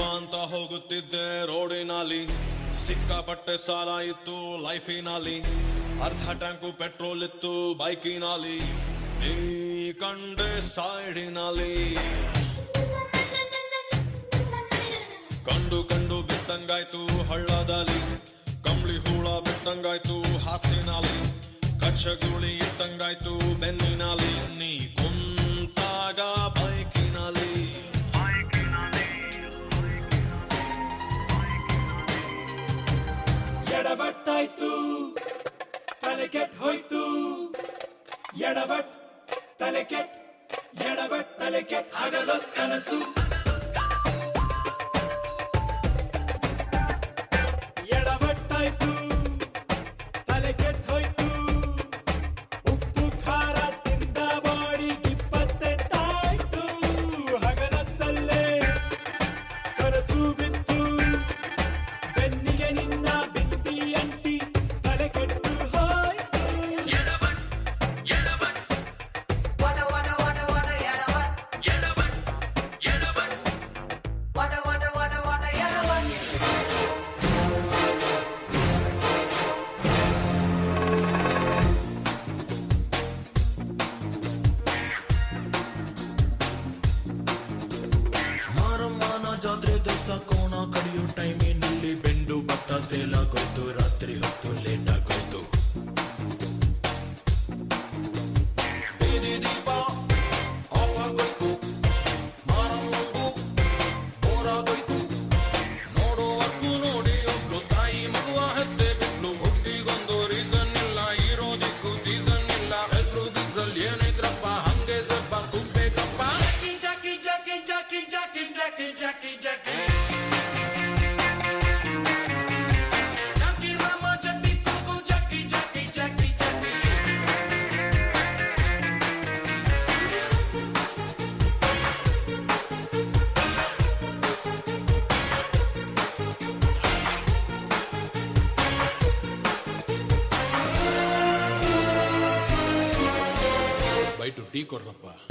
ಅಂತ ಹೋಗುತ್ತಿದ್ದೆ ರೋಡಿನಲ್ಲಿ, ಸಿಕ್ಕಾಪಟ್ಟೆ ಸಾಲ ಇತ್ತು ಲೈಫಿನಲ್ಲಿ, ಅರ್ಧ ಟ್ಯಾಂಕು ಪೆಟ್ರೋಲ್ ಇತ್ತು ಬೈಕಿನಲ್ಲಿ, ನೀ ಕಂಡೆ ಸೈಡಿನಲ್ಲಿ. ಕಂಡು ಕಂಡು ಬಿತ್ತಂಗಾಯ್ತು ಹಳ್ಳದಲ್ಲಿ, ಕಂಬಳಿ ಹೂಳ ಬಿತ್ತಂಗಾಯ್ತು ಹಾಸಿನಲ್ಲಿ, ಕಚ್ಚಗುಳಿ ಇಟ್ಟಂಗಾಯ್ತು ಬೆನ್ನಿನಲ್ಲಿ, ನೀ ಕುಂತಾಗ ಬೈಕಿನಲ್ಲಿ. ಎಡಬಟ್ಟಾಯ್ತು ತಲೆ ಕೆಟ್ಟ ಹೋಯ್ತು, ಎಡಬಟ್ ತಲೆ ಕೆಟ್ಟ, ಎಡಬಟ್ ತಲೆ ಕೆಟ್ಟ ಆಗಲು ಕನಸು. ಎಡಬಟ್ಟಾಯ್ತು ತಲೆ ಕೆಟ್ಟ ಹೋಯ್ತು, ಉಪ್ಪು ಖಾರ ತಿಂದ ಬಾಡಿ 28 ಹಗಲತ್ತಲ್ಲೇ ಕನಸು ಬಿತ್ತು, ಬೆನ್ನಿಗೆ ನಿನ್ನ ಬಿತ್ತಿ ಅಂಟಿ ತಲೆ ಕೆಟ್ಟು ಹೋಯ್ತು. ಮಾರಮ್ಮನ ಜಾತ್ರೆ ದಿವಸ ಕೋಣ ಕಡಿಯೋ ಟೈಮಿನಲ್ಲಿ ಬೆಂಡು ಭತ್ತ ಸೇಲಾಗೋಯ್ತು, ರಾತ್ರಿ ಹೊತ್ತು ಲೇಟ್ ಆಗೋಯ್ತು. ಬೀದಿ ದೀಪ ಆಫ್ ಆಗೋಯ್ತು, ಮಾರಮ್ಮಂಗೂ ಬೋರ್ ಆಗೋಯ್ತು. ನೋಡುವರ್ಗೂ ನೋಡಿ ಒಬ್ಳು ತಾಯಿ ಮಗುವ ಹೆತ್ತೆ ಬಿಟ್ಲು, ಹುಟ್ಟಿಗೊಂದು ರೀಸನ್ ಇಲ್ಲ, ಇರೋದಿಕ್ಕೂ ಸೀಸನ್ ಇಲ್ಲ. ಹೆಸರು ಗಿಸ್ರಲ್ಲಿ ಏನೈತ್ರಪ್ಪ ಹಂಗೆ ಸ್ವಲ್ಪ ಕುಗ್ಬೇಕಪ್ಪ. Jackie Jackie Jackie Jackie Jackie Jackie Jackie Jackie ರಾಮ ಚಟ್ಟಿ ಕೂಗು Jackie Jackie Jackie Jackie. By two tea ಕೊಡ್ರಪ್ಪ.